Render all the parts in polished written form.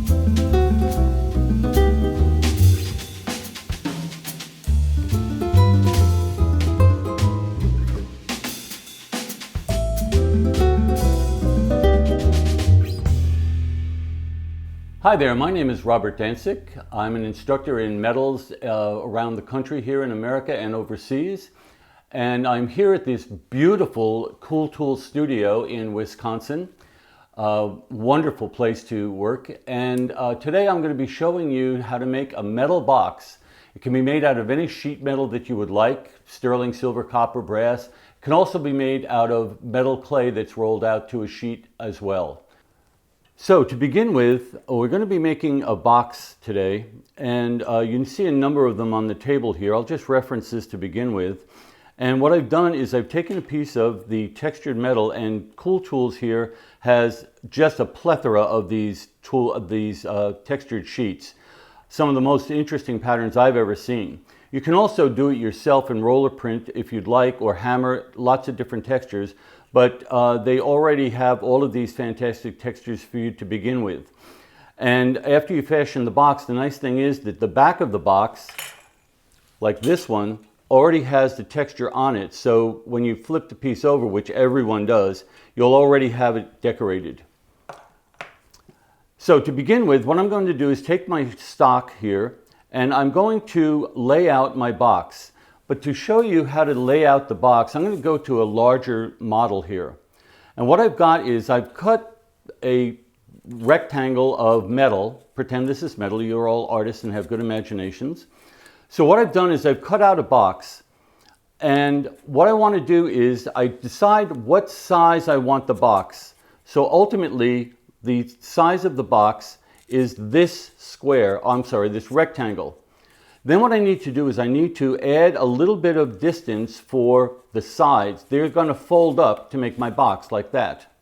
Hi there, my name is Robert Dancik. I'm an instructor in metals around the country here in America and overseas. And I'm here at this beautiful Cool Tools studio in Wisconsin. Wonderful place to work. And today I'm going to be showing you how to make a metal box. It can be made out of any sheet metal that you would like, sterling, silver, copper, brass. It can also be made out of metal clay that's rolled out to a sheet as well. So to begin with, we're going to be making a box today, and you can see a number of them on the table here. I'll just reference this to begin with. And what I've done is I've taken a piece of the textured metal, and Cool Tools here has just a plethora of these textured sheets. Some of the most interesting patterns I've ever seen. You can also do it yourself in roller print if you'd like, or hammer, lots of different textures. But they already have all of these fantastic textures for you to begin with. And after you fashion the box, the nice thing is that the back of the box, like this one, already has the texture on it. So when you flip the piece over, which everyone does, you'll already have it decorated. So to begin with, what I'm going to do is take my stock here, and I'm going to lay out my box. But to show you how to lay out the box, I'm going to go to a larger model here. And what I've got is I've cut a rectangle of metal. Pretend this is metal. You're all artists and have good imaginations. So what I've done is I've cut out a box. And what I want to do is I decide what size I want the box. So ultimately, the size of the box is this this rectangle. Then what I need to do is I need to add a little bit of distance for the sides. They're going to fold up to make my box like that.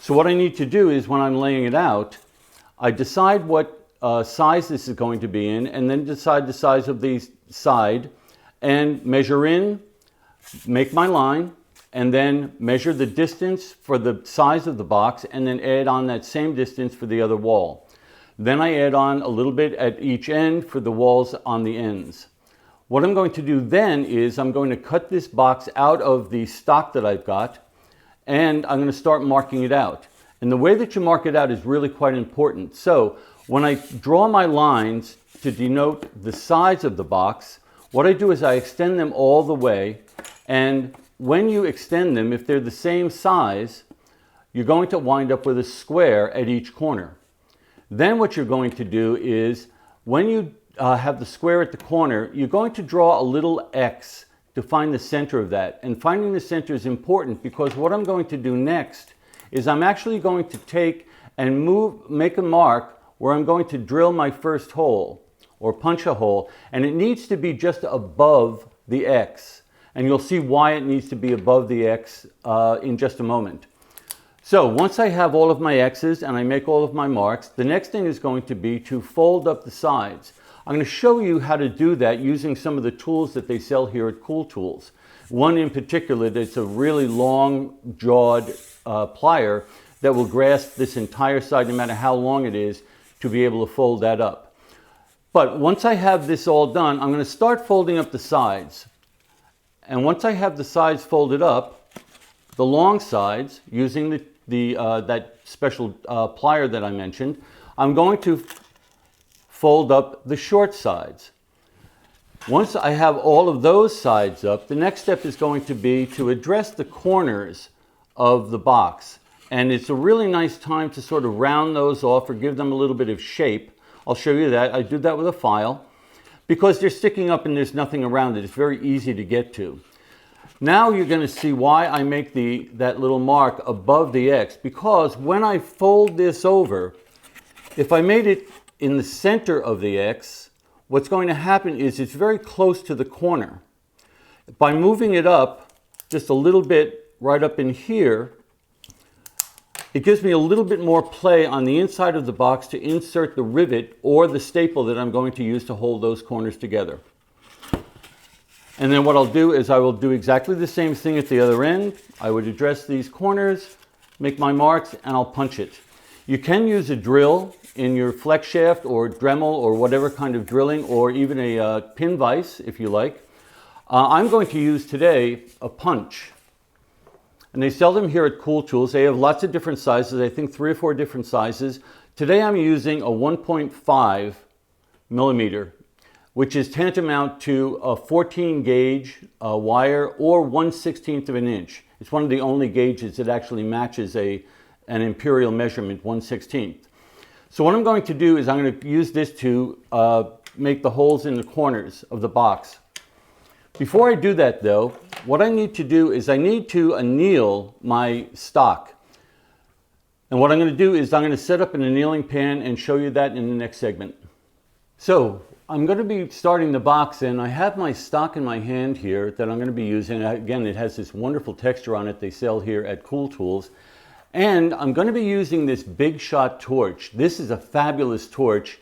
So what I need to do is when I'm laying it out, I decide what size this is going to be in, and then decide the size of the side and measure in, make my line, and then measure the distance for the size of the box, and then add on that same distance for the other wall. Then I add on a little bit at each end for the walls on the ends. What I'm going to do then is I'm going to cut this box out of the stock that I've got, and I'm going to start marking it out. And the way that you mark it out is really quite important. So when I draw my lines to denote the size of the box, what I do is I extend them all the way, and when you extend them, if they're the same size, you're going to wind up with a square at each corner. Then what you're going to do is, when you have the square at the corner, you're going to draw a little X to find the center of that. And finding the center is important because what I'm going to do next is I'm actually going to take and make a mark where I'm going to drill my first hole or punch a hole, and it needs to be just above the X. And you'll see why it needs to be above the X in just a moment. So once I have all of my X's and I make all of my marks, the next thing is going to be to fold up the sides. I'm going to show you how to do that using some of the tools that they sell here at Cool Tools. One in particular that's a really long-jawed plier that will grasp this entire side, no matter how long it is, to be able to fold that up. But once I have this all done, I'm going to start folding up the sides. And once I have the sides folded up, the long sides, using that special plier that I mentioned, I'm going to fold up the short sides. Once I have all of those sides up, the next step is going to be to address the corners of the box. And it's a really nice time to sort of round those off or give them a little bit of shape. I'll show you that. I do that with a file because they're sticking up and there's nothing around it. It's very easy to get to. Now you're going to see why I make that little mark above the X, because when I fold this over, if I made it in the center of the X, what's going to happen is it's very close to the corner. By moving it up just a little bit right up in here, it gives me a little bit more play on the inside of the box to insert the rivet or the staple that I'm going to use to hold those corners together. And then what I'll do is I will do exactly the same thing at the other end. I would address these corners, make my marks, and I'll punch it. You can use a drill in your flex shaft or Dremel or whatever kind of drilling, or even a pin vise if you like. I'm going to use today a punch. And they sell them here at Cool Tools. They have lots of different sizes, I think 3 or 4 different sizes. Today I'm using a 1.5 millimeter, which is tantamount to a 14 gauge wire or 1/16 of an inch. It's one of the only gauges that actually matches an imperial measurement, 1/16. So what I'm going to do is I'm going to use this to make the holes in the corners of the box. Before I do that though, what I need to do is I need to anneal my stock. And what I'm going to do is I'm going to set up an annealing pan and show you that in the next segment. So I'm going to be starting the box, and I have my stock in my hand here that I'm going to be using. Again, it has this wonderful texture on it they sell here at Cool Tools. And I'm going to be using this Big Shot torch. This is a fabulous torch.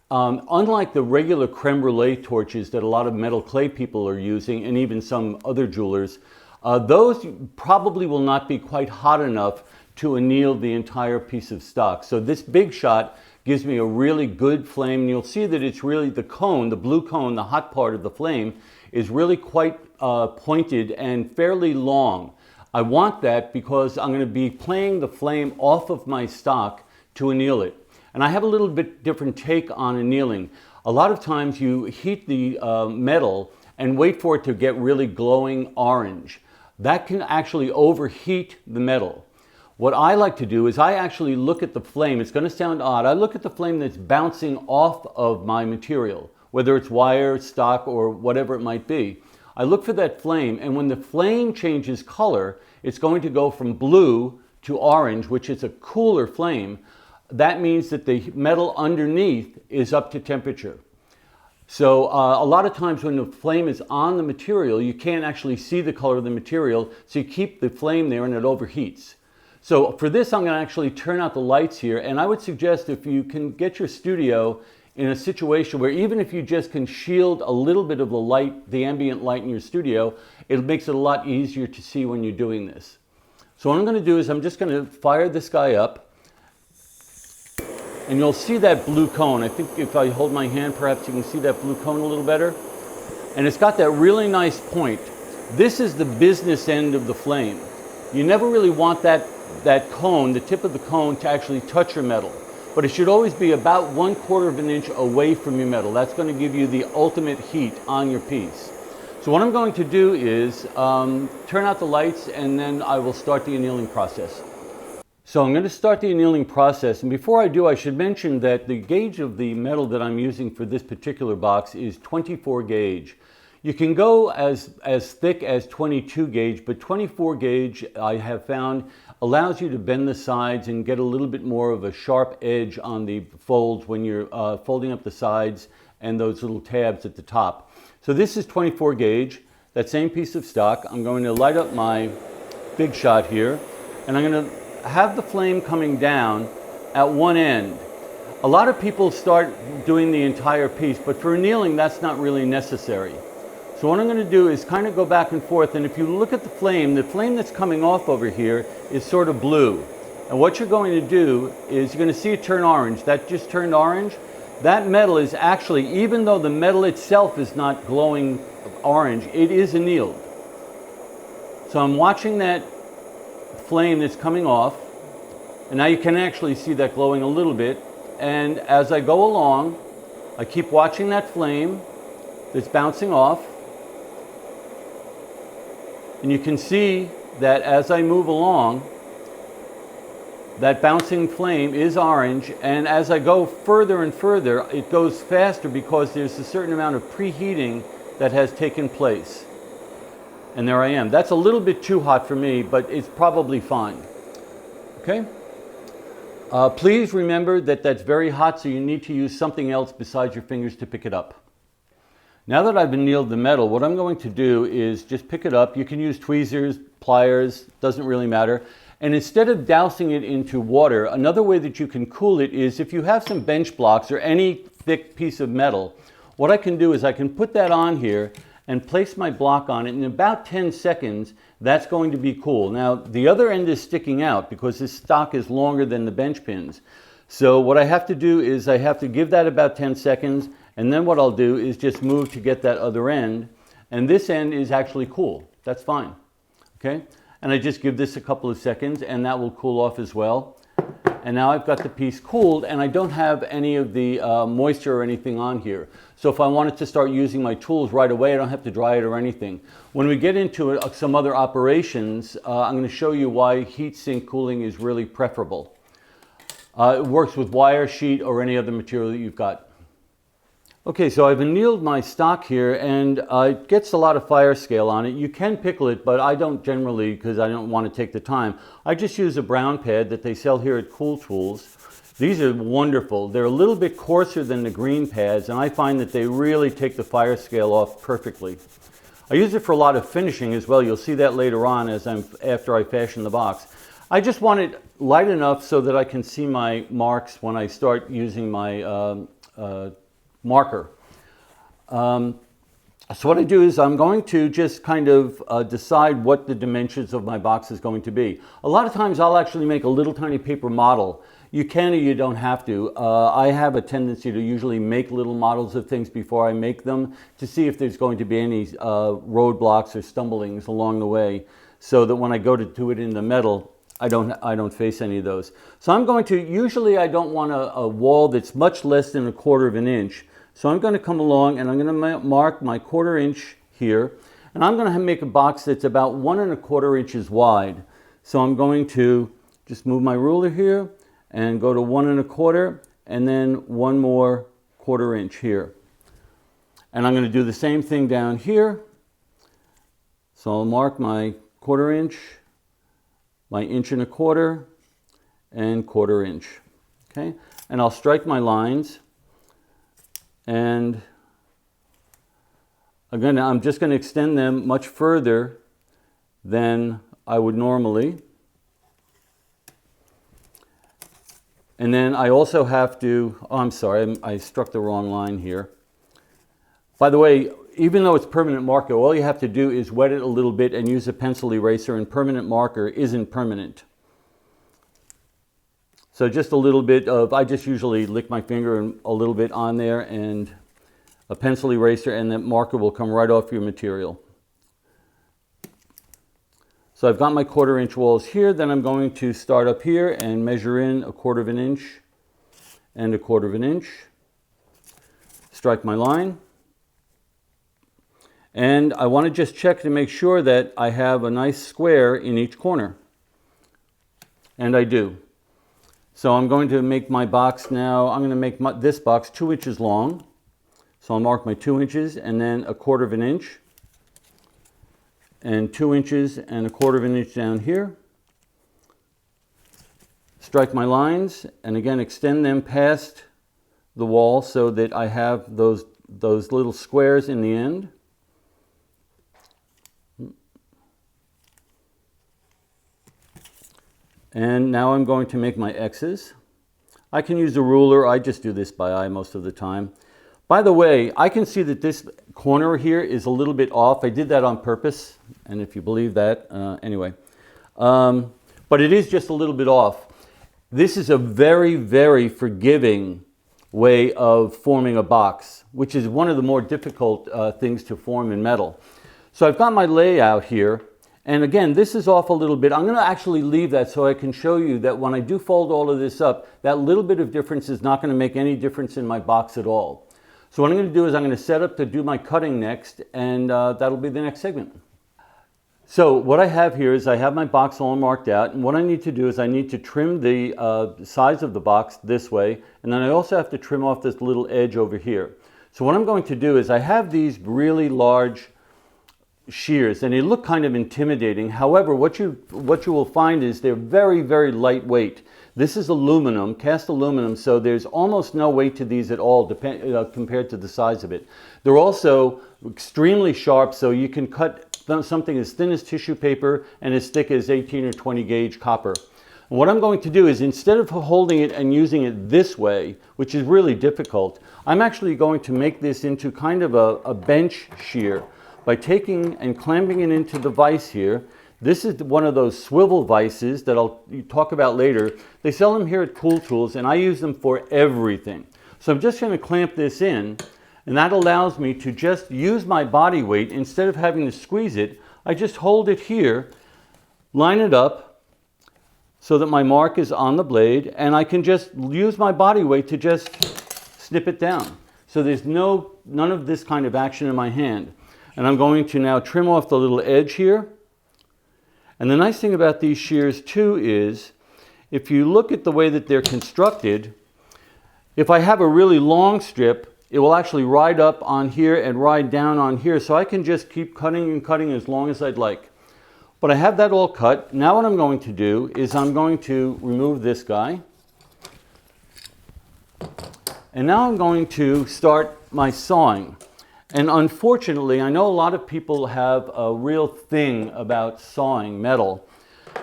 Unlike the regular creme brulee torches that a lot of metal clay people are using, and even some other jewelers, those probably will not be quite hot enough to anneal the entire piece of stock. So this Big Shot gives me a really good flame, and you'll see that it's really the cone, the blue cone, the hot part of the flame, is really quite pointed and fairly long. I want that because I'm going to be playing the flame off of my stock to anneal it. And I have a little bit different take on annealing. A lot of times you heat the metal and wait for it to get really glowing orange. That can actually overheat the metal. What I like to do is I actually look at the flame. It's going to sound odd. I look at the flame that's bouncing off of my material, whether it's wire, stock, or whatever it might be. I look for that flame, and when the flame changes color, it's going to go from blue to orange, which is a cooler flame. That means that the metal underneath is up to temperature. So a lot of times when the flame is on the material, you can't actually see the color of the material, so you keep the flame there and it overheats. So for this, I'm going to actually turn out the lights here, and I would suggest if you can get your studio in a situation where even if you just can shield a little bit of the light, the ambient light in your studio, it makes it a lot easier to see when you're doing this. So what I'm going to do is I'm just going to fire this guy up, and you'll see that blue cone. I think if I hold my hand, perhaps you can see that blue cone a little better. And it's got that really nice point. This is the business end of the flame. You never really want that cone, the tip of the cone, to actually touch your metal. But it should always be about 1/4 of an inch away from your metal. That's going to give you the ultimate heat on your piece. So what I'm going to do is turn out the lights, and then I will start the annealing process. So I'm going to start the annealing process, and before I do, I should mention that the gauge of the metal that I'm using for this particular box is 24 gauge. You can go as thick as 22 gauge, but 24 gauge, I have found, allows you to bend the sides and get a little bit more of a sharp edge on the folds when you're folding up the sides and those little tabs at the top. So this is 24 gauge, that same piece of stock. I'm going to light up my Big Shot here, and I'm going to have the flame coming down at one end. A lot of people start doing the entire piece, but for annealing, that's not really necessary. So what I'm going to do is kind of go back and forth, and if you look at the flame that's coming off over here is sort of blue. And what you're going to do is you're going to see it turn orange. That just turned orange. That metal is actually, even though the metal itself is not glowing orange, it is annealed. So I'm watching that flame that's coming off, and now you can actually see that glowing a little bit. And as I go along, I keep watching that flame that's bouncing off. And you can see that as I move along, that bouncing flame is orange, and as I go further and further, it goes faster because there's a certain amount of preheating that has taken place. And there I am. That's a little bit too hot for me, but it's probably fine. Okay? Please remember that that's very hot, so you need to use something else besides your fingers to pick it up. Now that I've annealed the metal, what I'm going to do is just pick it up. You can use tweezers, pliers, doesn't really matter. And instead of dousing it into water, another way that you can cool it is if you have some bench blocks or any thick piece of metal, what I can do is I can put that on here, and place my block on it. In about 10 seconds, that's going to be cool. Now, the other end is sticking out because this stock is longer than the bench pins. So what I have to do is I have to give that about 10 seconds, and then what I'll do is just move to get that other end. And this end is actually cool. That's fine. Okay? And I just give this a couple of seconds, and that will cool off as well. And now I've got the piece cooled, and I don't have any of the moisture or anything on here. So if I wanted to start using my tools right away, I don't have to dry it or anything. When we get into some other operations, I'm going to show you why heat sink cooling is really preferable. It works with wire, sheet, or any other material that you've got. Okay, so I've annealed my stock here, and it gets a lot of fire scale on it. You can pickle it, but I don't generally, because I don't want to take the time. I just use a brown pad that they sell here at Cool Tools. These are wonderful. They're a little bit coarser than the green pads, and I find that they really take the fire scale off perfectly. I use it for a lot of finishing as well. You'll see that later on after I fashion the box. I just want it light enough so that I can see my marks when I start using my marker. So what I do is I'm going to just kind of decide what the dimensions of my box is going to be. A lot of times I'll actually make a little tiny paper model. You can or you don't have to. I have a tendency to usually make little models of things before I make them to see if there's going to be any roadblocks or stumblings along the way, so that when I go to do it in the metal, I don't face any of those. So I'm going to, usually I don't want a wall that's much less than 1/4 of an inch. So I'm going to come along and I'm going to mark my 1/4 inch here, and I'm going to make a box that's about 1 1/4 inches wide. So I'm going to just move my ruler here and go to 1 1/4, and then one more 1/4 inch here. And I'm going to do the same thing down here. So I'll mark my 1/4 inch, my 1 1/4 inch, and 1/4 inch. Okay, and I'll strike my lines. And again, I'm just going to extend them much further than I would normally. And then I also have to, oh, I'm sorry, I struck the wrong line here. By the way, even though it's permanent marker, all you have to do is wet it a little bit and use a pencil eraser, and permanent marker isn't permanent. So just a little bit of, I just usually lick my finger and a little bit on there, and a pencil eraser, and that marker will come right off your material. So I've got my 1/4 inch walls here. Then I'm going to start up here and measure in 1/4 of an inch and 1/4 of an inch. Strike my line. And I want to just check to make sure that I have a nice square in each corner. And I do. So I'm going to make my box now. I'm going to make this box 2 inches long. So I'll mark my 2 inches and then 1/4 of an inch. And 2 inches and 1/4 of an inch down here. Strike my lines and again extend them past the wall so that I have those little squares in the end. And now I'm going to make my X's. I can use a ruler. I just do this by eye most of the time. By the way, I can see that this corner here is a little bit off. I did that on purpose, and if you believe that, anyway. But it is just a little bit off. This is a very, very forgiving way of forming a box, which is one of the more difficult things to form in metal. So I've got my layout here. And again, this is off a little bit. I'm going to actually leave that so I can show you that when I do fold all of this up, that little bit of difference is not going to make any difference in my box at all. So what I'm going to do is I'm going to set up to do my cutting next, and that'll be the next segment. So what I have here is I have my box all marked out, and what I need to do is I need to trim the size of the box this way, and then I also have to trim off this little edge over here. So what I'm going to do is I have these really large shears, and they look kind of intimidating. However, what you will find is they're very, very lightweight. This is aluminum, cast aluminum, so there's almost no weight to these at all compared to the size of it. They're also extremely sharp, so you can cut something as thin as tissue paper and as thick as 18 or 20 gauge copper. And what I'm going to do is, instead of holding it and using it this way, which is really difficult, I'm actually going to make this into kind of a bench shear. by taking and clamping it into the vise here. This is one of those swivel vices that I'll talk about later. They sell them here at Cool Tools, and I use them for everything. So I'm just going to clamp this in, and that allows me to just use my body weight. Instead of having to squeeze it, I just hold it here, line it up so that my mark is on the blade, and I can just use my body weight to just snip it down. So there's none of this kind of action in my hand. And I'm going to now trim off the little edge here. And the nice thing about these shears too is, if you look at the way that they're constructed, if I have a really long strip, it will actually ride up on here and ride down on here, so I can just keep cutting and cutting as long as I'd like. But I have that all cut. Now what I'm going to do is I'm going to remove this guy. And now I'm going to start my sawing. And unfortunately, I know a lot of people have a real thing about sawing metal.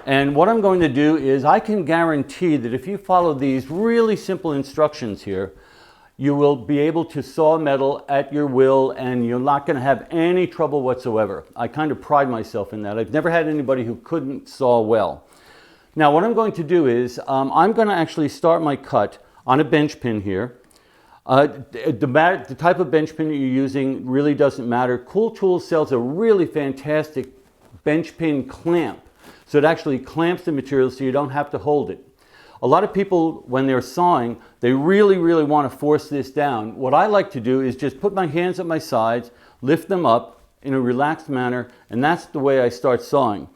And what I'm going to do is I can guarantee that if you follow these really simple instructions here, you will be able to saw metal at your will, and you're not going to have any trouble whatsoever. I kind of pride myself in that. I've never had anybody who couldn't saw well. Now what I'm going to do is I'm going to actually start my cut on a bench pin here. The type of bench pin that you're using really doesn't matter. Cool Tools sells a really fantastic bench pin clamp. So it actually clamps the material so you don't have to hold it. A lot of people, when they're sawing, they really want to force this down. What I like to do is just put my hands at my sides, lift them up in a relaxed manner, and that's the way I start sawing.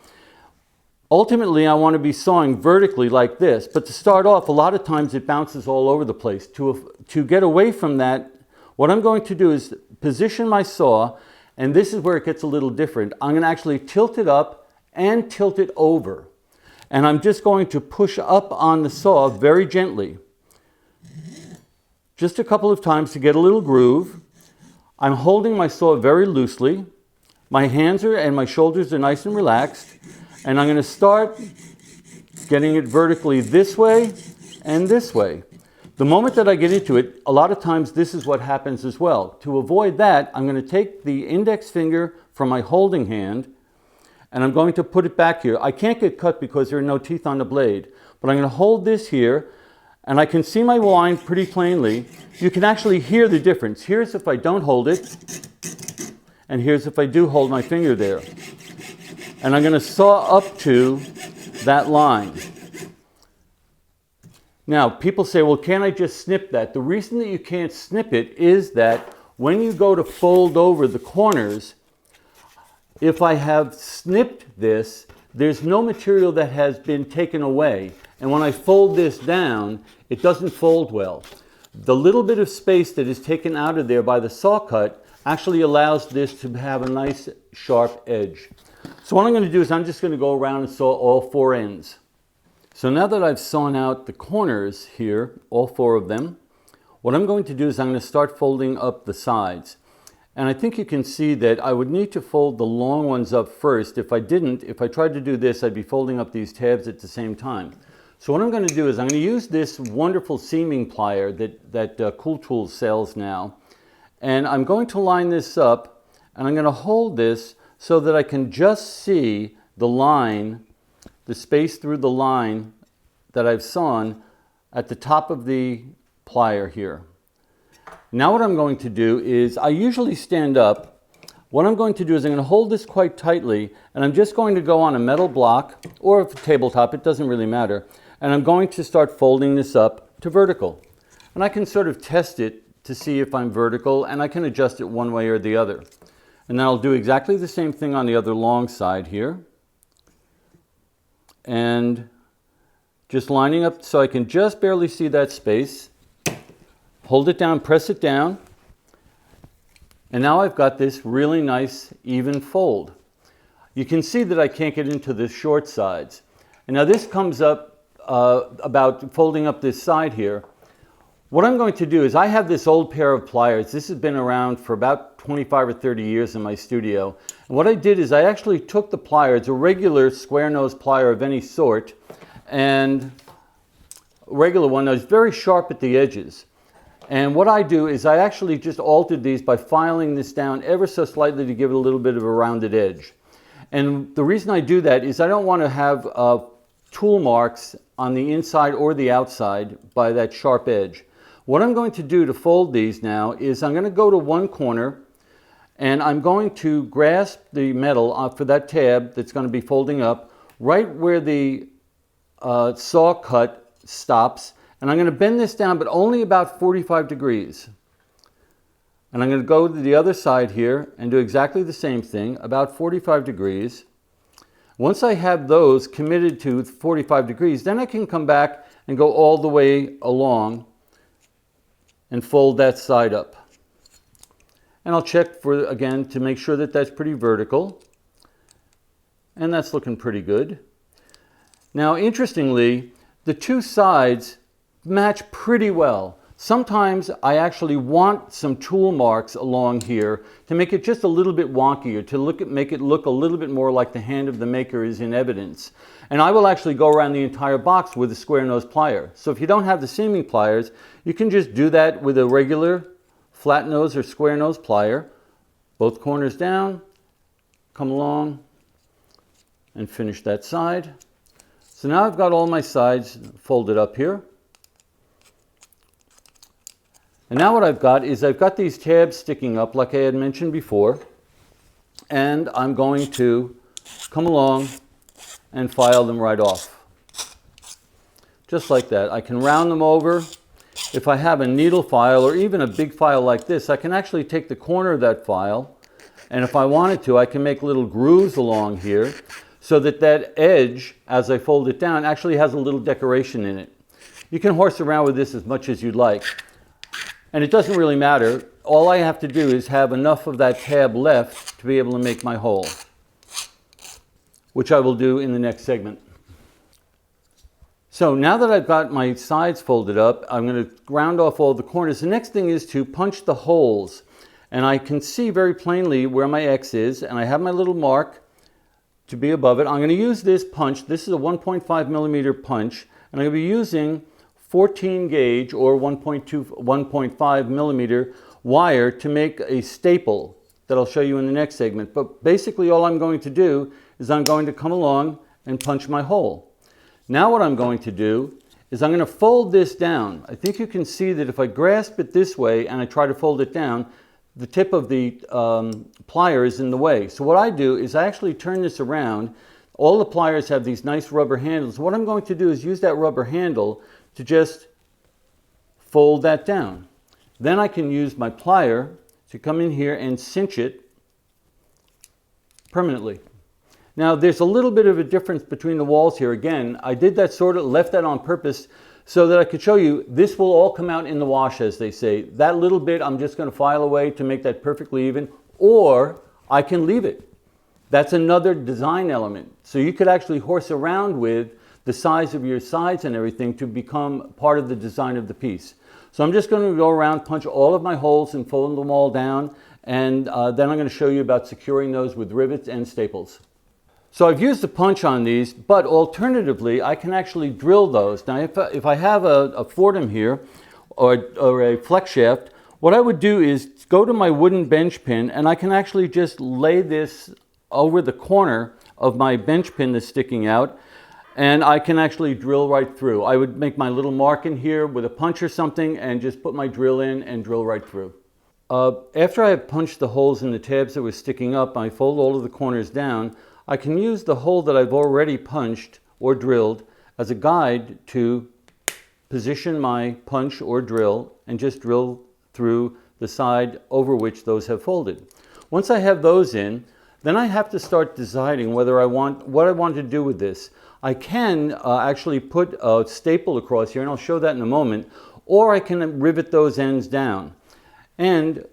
Ultimately, I want to be sawing vertically like this, but to start off, a lot of times it bounces all over the place. To get away from that, what I'm going to do is position my saw, and this is where it gets a little different. I'm going to actually tilt it up and tilt it over. And I'm just going to push up on the saw very gently. Just a couple of times to get a little groove. I'm holding my saw very loosely. My hands and my shoulders are nice and relaxed. And I'm going to start getting it vertically this way and this way. The moment that I get into it, a lot of times this is what happens as well. To avoid that, I'm going to take the index finger from my holding hand, and I'm going to put it back here. I can't get cut because there are no teeth on the blade, but I'm going to hold this here, and I can see my line pretty plainly. You can actually hear the difference. Here's if I don't hold it, and here's if I do hold my finger there. And I'm going to saw up to that line. Now, people say, well, can't I just snip that? The reason that you can't snip it is that when you go to fold over the corners, if I have snipped this, there's no material that has been taken away. And when I fold this down, it doesn't fold well. The little bit of space that is taken out of there by the saw cut actually allows this to have a nice sharp edge. So what I'm going to do is I'm just going to go around and saw all four ends. So now that I've sawn out the corners here, all four of them, what I'm going to do is I'm going to start folding up the sides. And I think you can see that I would need to fold the long ones up first. If I didn't, if I tried to do this, I'd be folding up these tabs at the same time. So what I'm going to do is I'm going to use this wonderful seaming plier that Cool Tools sells now. And I'm going to line this up, and I'm going to hold this so that I can just see the line, the space through the line that I've sawn at the top of the plier here. Now what I'm going to do is, I usually stand up. What I'm going to do is I'm going to hold this quite tightly, and I'm just going to go on a metal block or a tabletop, it doesn't really matter, and I'm going to start folding this up to vertical. And I can sort of test it to see if I'm vertical, and I can adjust it one way or the other. And then I'll do exactly the same thing on the other long side here. And just lining up so I can just barely see that space. Hold it down, press it down. And now I've got this really nice even fold. You can see that I can't get into the short sides. And now this comes up about folding up this side here. What I'm going to do is, I have this old pair of pliers. This has been around for about 25 or 30 years in my studio. And what I did is I actually took the pliers, a regular square nose plier of any sort, and a regular one that was very sharp at the edges. And what I do is I actually just altered these by filing this down ever so slightly to give it a little bit of a rounded edge. And the reason I do that is I don't want to have tool marks on the inside or the outside by that sharp edge. What I'm going to do to fold these now is I'm going to go to one corner and I'm going to grasp the metal for that tab that's going to be folding up right where the saw cut stops, and I'm going to bend this down but only about 45 degrees. And I'm going to go to the other side here and do exactly the same thing, about 45 degrees. Once I have those committed to 45 degrees, then I can come back and go all the way along and fold that side up. And I'll check for, again, to make sure that that's pretty vertical. And that's looking pretty good. Now, interestingly, the two sides match pretty well. Sometimes I actually want some tool marks along here to make it just a little bit wonkier, to make it look a little bit more like the hand of the maker is in evidence. And I will actually go around the entire box with a square nose plier. So if you don't have the seaming pliers, you can just do that with a regular flat nose or square nose plier. Both corners down, come along and finish that side. So now I've got all my sides folded up here. And now what I've got is I've got these tabs sticking up like I had mentioned before, and I'm going to come along and file them right off. Just like that. I can round them over. If I have a needle file or even a big file like this, I can actually take the corner of that file, and if I wanted to, I can make little grooves along here so that that edge, as I fold it down, actually has a little decoration in it. You can horse around with this as much as you'd like. And it doesn't really matter. All I have to do is have enough of that tab left to be able to make my hole, which I will do in the next segment. So now that I've got my sides folded up, I'm going to round off all the corners. The next thing is to punch the holes. And I can see very plainly where my X is, and I have my little mark to be above it. I'm going to use this punch. This is a 1.5 millimeter punch, and I'm going to be using 14 gauge or 1.5 millimeter wire to make a staple that I'll show you in the next segment. But basically all I'm going to do is I'm going to come along and punch my hole. Now what I'm going to do is I'm going to fold this down. I think you can see that if I grasp it this way and I try to fold it down, the tip of the plier is in the way. So what I do is I actually turn this around. All the pliers have these nice rubber handles. What I'm going to do is use that rubber handle to just fold that down. Then I can use my plier to come in here and cinch it permanently. Now there's a little bit of a difference between the walls here. Again, I did that left that on purpose so that I could show you this will all come out in the wash, as they say. That little bit I'm just going to file away to make that perfectly even, or I can leave it. That's another design element. So you could actually horse around with the size of your sides and everything to become part of the design of the piece. So I'm just going to go around, punch all of my holes and fold them all down, and then I'm going to show you about securing those with rivets and staples. So I've used a punch on these, but alternatively I can actually drill those. Now if I have a Fordham here or a flex shaft, what I would do is go to my wooden bench pin, and I can actually just lay this over the corner of my bench pin that's sticking out, and I can actually drill right through. I would make my little mark in here with a punch or something and just put my drill in and drill right through. After I have punched the holes in the tabs that were sticking up, I fold all of the corners down. I can use the hole that I've already punched or drilled as a guide to position my punch or drill and just drill through the side over which those have folded. Once I have those in, then I have to start deciding what I want to do with this. I can actually put a staple across here, and I'll show that in a moment, or I can rivet those ends down. And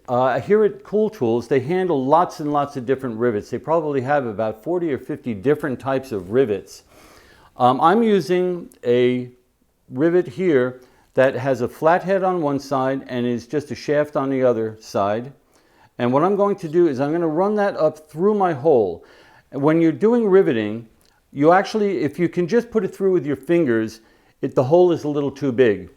here at Cool Tools, they handle lots and lots of different rivets. They probably have about 40 or 50 different types of rivets. I'm using a rivet here that has a flat head on one side and is just a shaft on the other side. And what I'm going to do is I'm going to run that up through my hole. When you're doing riveting, you actually, if you can just put it through with your fingers, the hole is a little too big.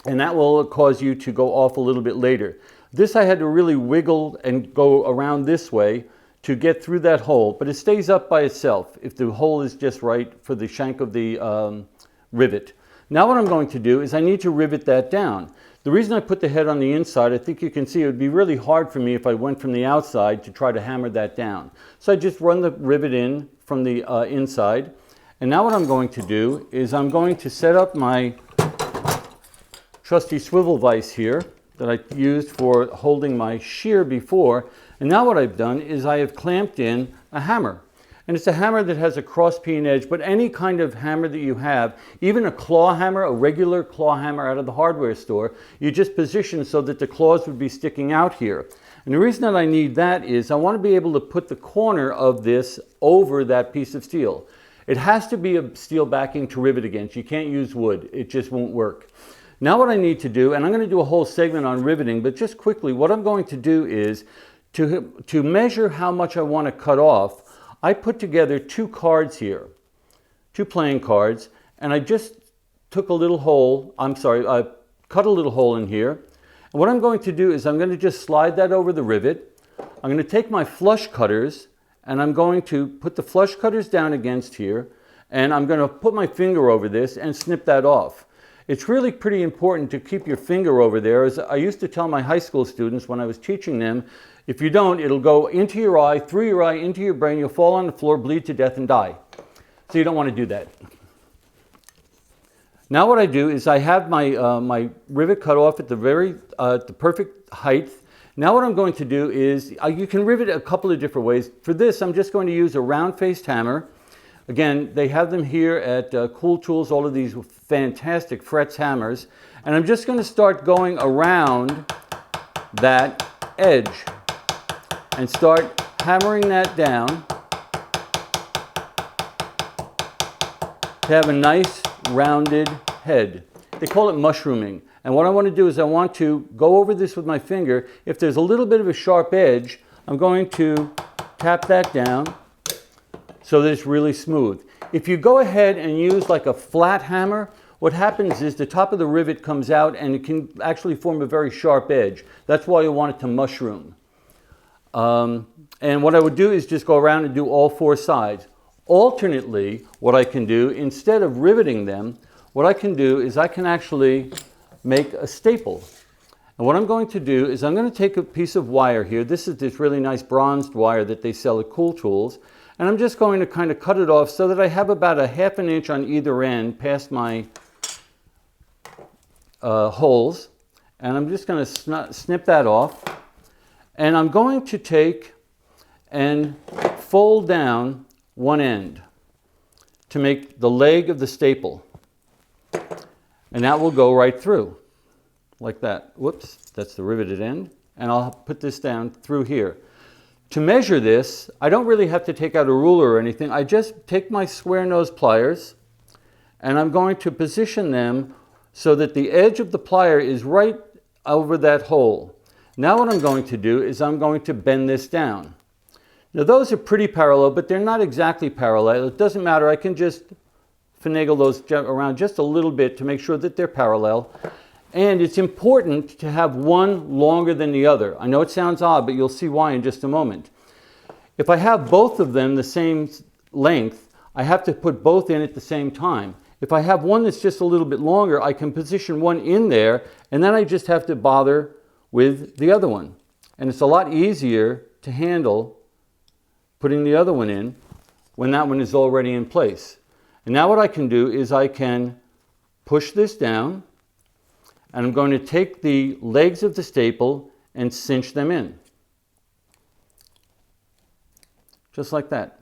and that will cause you to go off a little bit later. This I had to really wiggle and go around this way to get through that hole, but it stays up by itself if the hole is just right for the shank of the rivet. Now what I'm going to do is I need to rivet that down. The reason I put the head on the inside, I think you can see it would be really hard for me if I went from the outside to try to hammer that down. So I just run the rivet in from the inside. And now what I'm going to do is I'm going to set up my trusty swivel vise here that I used for holding my shear before. And now what I've done is I have clamped in a hammer. And it's a hammer that has a cross peen edge, but any kind of hammer that you have, even a claw hammer, a regular claw hammer out of the hardware store, you just position so that the claws would be sticking out here. And the reason that I need that is I want to be able to put the corner of this over that piece of steel. It has to be a steel backing to rivet against. You can't use wood. It just won't work. Now what I need to do, and I'm going to do a whole segment on riveting, but just quickly, what I'm going to do is to measure how much I want to cut off, I put together two cards here, two playing cards, and I just took a little hole, I cut a little hole in here. And what I'm going to do is I'm going to just slide that over the rivet. I'm going to take my flush cutters and I'm going to put the flush cutters down against here, and I'm going to put my finger over this and snip that off. It's really pretty important to keep your finger over there. As I used to tell my high school students when I was teaching them, if you don't, it'll go into your eye, through your eye, into your brain, you'll fall on the floor, bleed to death, and die. So you don't want to do that. Now what I do is I have my, my rivet cut off at the perfect height. Now what I'm going to do is, you can rivet a couple of different ways. For this, I'm just going to use a round-faced hammer. Again, they have them here at Cool Tools, all of these fantastic frets hammers. And I'm just going to start going around that edge and start hammering that down to have a nice rounded head. They call it mushrooming. And what I want to do is I want to go over this with my finger. If there's a little bit of a sharp edge, I'm going to tap that down so that it's really smooth. If you go ahead and use like a flat hammer, what happens is the top of the rivet comes out and it can actually form a very sharp edge. That's why you want it to mushroom. And what I would do is just go around and do all four sides. Alternately, what I can do, instead of riveting them, what I can do is I can actually make a staple. And what I'm going to do is I'm going to take a piece of wire here. This is this really nice bronzed wire that they sell at Cool Tools. And I'm just going to kind of cut it off so that I have about a ½ an inch on either end past my holes. And I'm just going to snip that off. And I'm going to take and fold down one end to make the leg of the staple. And that will go right through, like that. Whoops, that's the riveted end. And I'll put this down through here. To measure this, I don't really have to take out a ruler or anything. I just take my square nose pliers and I'm going to position them so that the edge of the plier is right over that hole. Now what I'm going to do is I'm going to bend this down. Now those are pretty parallel, but they're not exactly parallel. It doesn't matter. I can just finagle those around just a little bit to make sure that they're parallel. And it's important to have one longer than the other. I know it sounds odd, but you'll see why in just a moment. If I have both of them the same length, I have to put both in at the same time. If I have one that's just a little bit longer, I can position one in there, and then I just have to bother with the other one. And it's a lot easier to handle putting the other one in when that one is already in place. And now what I can do is I can push this down, and I'm going to take the legs of the staple and cinch them in. Just like that.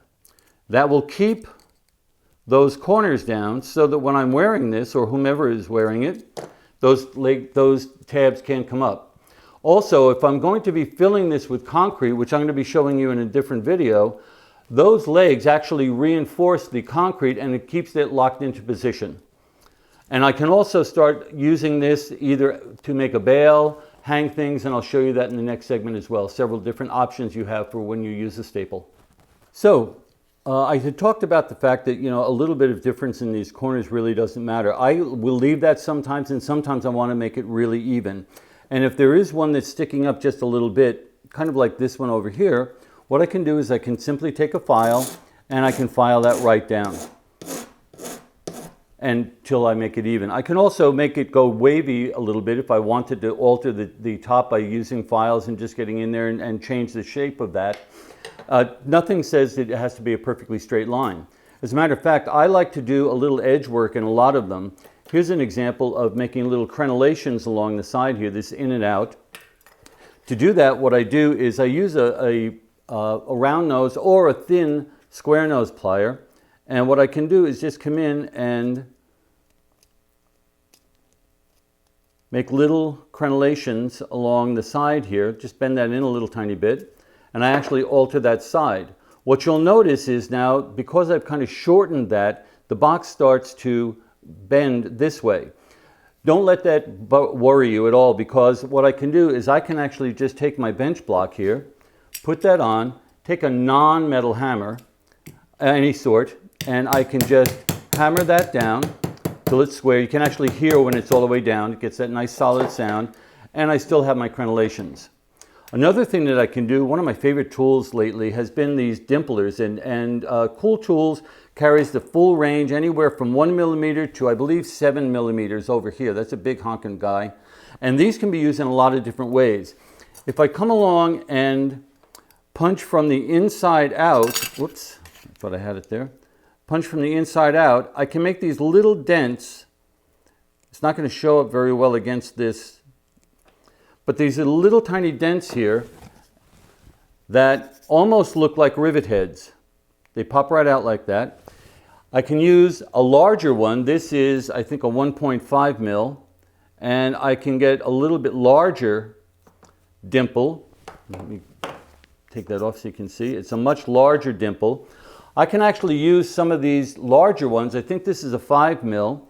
That will keep those corners down so that when I'm wearing this, or whomever is wearing it, those tabs can't come up. Also, if I'm going to be filling this with concrete, which I'm going to be showing you in a different video, those legs actually reinforce the concrete and it keeps it locked into position. And I can also start using this either to make a bail, hang things, and I'll show you that in the next segment as well. Several different options you have for when you use a staple. So, I had talked about the fact that, a little bit of difference in these corners really doesn't matter. I will leave that sometimes, and sometimes I want to make it really even. And if there is one that's sticking up just a little bit, kind of like this one over here, what I can do is I can simply take a file and I can file that right down until I make it even. I can also make it go wavy a little bit if I wanted to alter the top by using files and just getting in there and change the shape of that. Nothing says that it has to be a perfectly straight line. As a matter of fact, I like to do a little edge work in a lot of them. Here's an example of making little crenellations along the side here, this in and out. To do that, what I do is I use a round nose or a thin square nose plier. And what I can do is just come in and make little crenellations along the side here. Just bend that in a little tiny bit. And I actually alter that side. What you'll notice is now, because I've kind of shortened that, the box starts to bend this way. Don't let that worry you at all, because what I can do is I can actually just take my bench block here, put that on, take a non-metal hammer, any sort, and I can just hammer that down till it's square. You can actually hear when it's all the way down. It gets that nice solid sound, and I still have my crenellations. Another thing that I can do, one of my favorite tools lately has been these dimplers, and Cool Tools carries the full range anywhere from 1 millimeter to I believe 7 millimeters over here. That's a big honking guy. And these can be used in a lot of different ways. If I come along and punch from the inside out, whoops, I thought I had it there. Punch from the inside out, I can make these little dents. It's not going to show up very well against this, but these are little tiny dents here that almost look like rivet heads. They pop right out like that. I can use a larger one. This is, I think, a 1.5 mil, and I can get a little bit larger dimple. Let me take that off so you can see. It's a much larger dimple. I can actually use some of these larger ones. I think this is a 5 mil,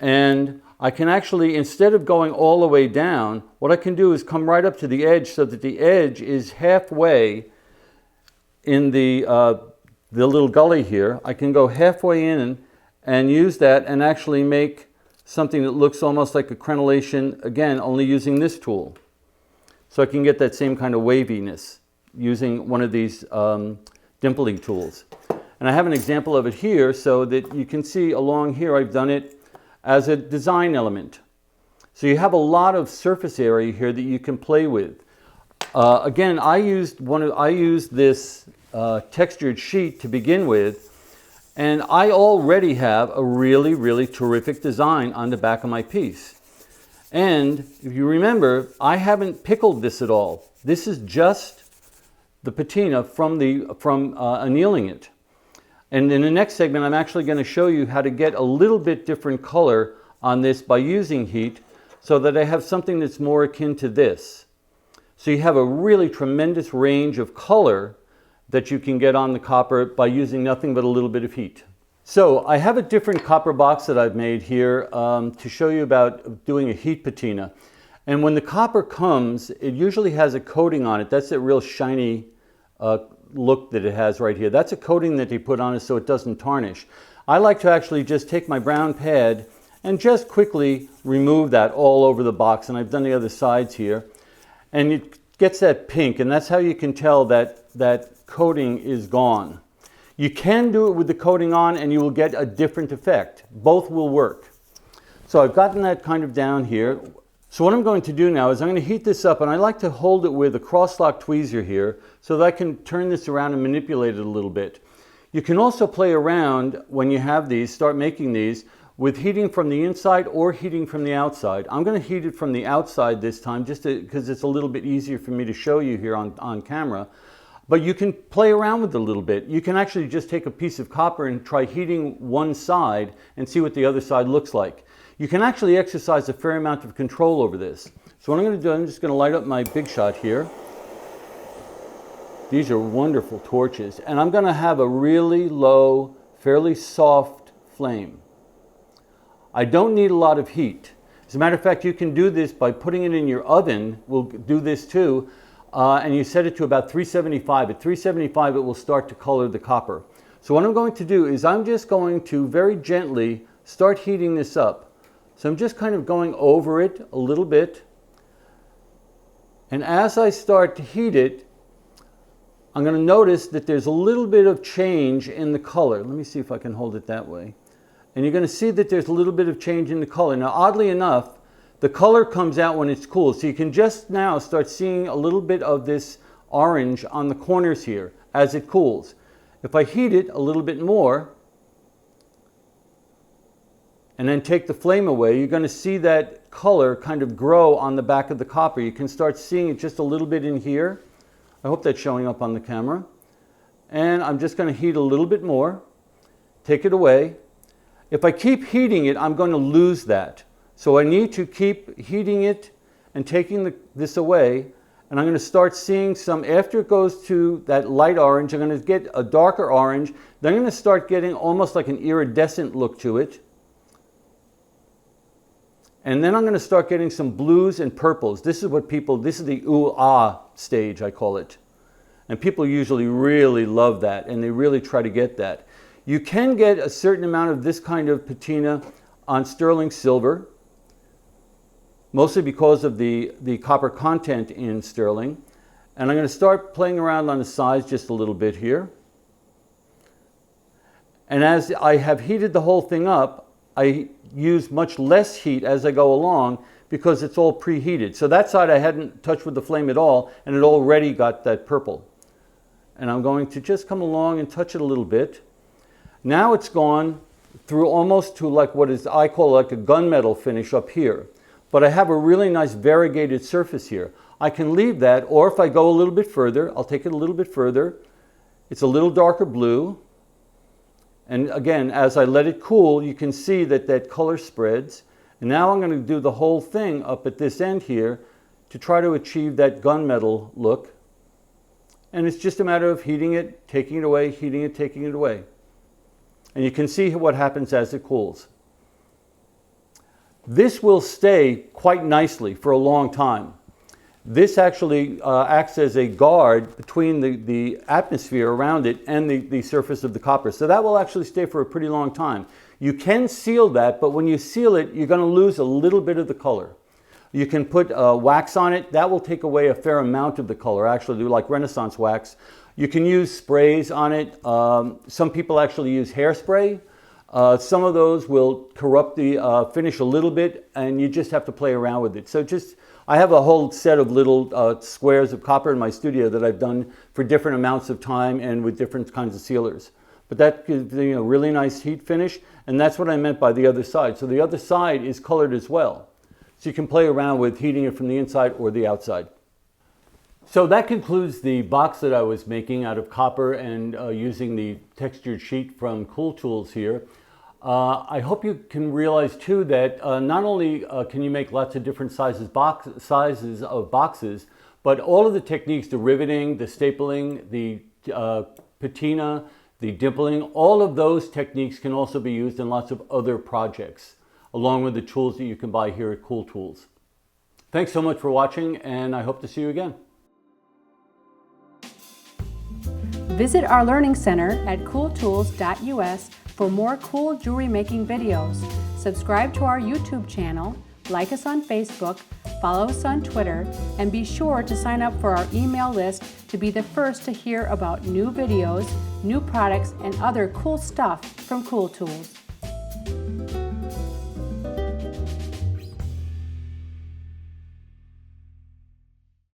and I can actually, instead of going all the way down, what I can do is come right up to the edge so that the edge is halfway in the little gully here. I can go halfway in and use that and actually make something that looks almost like a crenellation, again, only using this tool. So I can get that same kind of waviness using one of these dimpling tools. And I have an example of it here so that you can see along here I've done it as a design element. So you have a lot of surface area here that you can play with. Again, I used this textured sheet to begin with, and I already have a really, really terrific design on the back of my piece. And if you remember, I haven't pickled this at all. This is just the patina from annealing it. And in the next segment, I'm actually going to show you how to get a little bit different color on this by using heat so that I have something that's more akin to this. So you have a really tremendous range of color that you can get on the copper by using nothing but a little bit of heat. So I have a different copper box that I've made here to show you about doing a heat patina. And when the copper comes, it usually has a coating on it. That's that real shiny look that it has right here. That's a coating that they put on it so it doesn't tarnish. I like to actually just take my brown pad and just quickly remove that all over the box, and I've done the other sides here. And it gets that pink, and that's how you can tell that that coating is gone. You can do it with the coating on and you will get a different effect. Both will work. So I've gotten that kind of down here. So what I'm going to do now is I'm going to heat this up, and I like to hold it with a cross-lock tweezer here so that I can turn this around and manipulate it a little bit. You can also play around when you have these, start making these, with heating from the inside or heating from the outside. I'm going to heat it from the outside this time just because it's a little bit easier for me to show you here on camera. But you can play around with it a little bit. You can actually just take a piece of copper and try heating one side and see what the other side looks like. You can actually exercise a fair amount of control over this. So what I'm going to do, I'm just going to light up my Big Shot here. These are wonderful torches. And I'm going to have a really low, fairly soft flame. I don't need a lot of heat. As a matter of fact, you can do this by putting it in your oven. We'll do this too. And you set it to about 375. At 375, it will start to color the copper. So what I'm going to do is I'm just going to very gently start heating this up. So I'm just kind of going over it a little bit. And as I start to heat it, I'm going to notice that there's a little bit of change in the color. Let me see if I can hold it that way. And you're going to see that there's a little bit of change in the color. Now, oddly enough, the color comes out when it's cool. So you can just now start seeing a little bit of this orange on the corners here as it cools. If I heat it a little bit more, and then take the flame away, you're going to see that color kind of grow on the back of the copper. You can start seeing it just a little bit in here. I hope that's showing up on the camera. And I'm just going to heat a little bit more, take it away. If I keep heating it, I'm going to lose that. So I need to keep heating it and taking this away. And I'm going to start seeing some, after it goes to that light orange, I'm going to get a darker orange. Then I'm going to start getting almost like an iridescent look to it. And then I'm going to start getting some blues and purples. This is the ooh ah stage, I call it. And people usually really love that, and they really try to get that. You can get a certain amount of this kind of patina on sterling silver, mostly because of the copper content in sterling. And I'm going to start playing around on the sides just a little bit here. And as I have heated the whole thing up, I use much less heat as I go along because it's all preheated. So that side I hadn't touched with the flame at all, and it already got that purple. And I'm going to just come along and touch it a little bit. Now it's gone through almost to like I call like a gunmetal finish up here. But I have a really nice variegated surface here. I can leave that, or if I go a little bit further, I'll take it a little bit further. It's a little darker blue. And again, as I let it cool, you can see that that color spreads. And now I'm going to do the whole thing up at this end here to try to achieve that gunmetal look. And it's just a matter of heating it, taking it away, heating it, taking it away. And you can see what happens as it cools. This will stay quite nicely for a long time. This actually acts as a guard between the atmosphere around it and the surface of the copper. So that will actually stay for a pretty long time. You can seal that, but when you seal it, you're going to lose a little bit of the color. You can put wax on it. That will take away a fair amount of the color, actually, like Renaissance wax. You can use sprays on it. Some people actually use hairspray. Some of those will corrupt the finish a little bit, and you just have to play around with it. So I have a whole set of little squares of copper in my studio that I've done for different amounts of time and with different kinds of sealers. But that gives really nice heat finish, and that's what I meant by the other side. So the other side is colored as well. So you can play around with heating it from the inside or the outside. So that concludes the box that I was making out of copper and using the textured sheet from Cool Tools here. I hope you can realize too that not only can you make lots of different sizes of boxes, but all of the techniques, the riveting, the stapling, the patina, the dimpling, all of those techniques can also be used in lots of other projects, along with the tools that you can buy here at Cool Tools. Thanks so much for watching, and I hope to see you again. Visit our Learning Center at cooltools.us for more cool jewelry making videos. Subscribe to our YouTube channel, like us on Facebook, follow us on Twitter, and be sure to sign up for our email list to be the first to hear about new videos, new products, and other cool stuff from Cool Tools.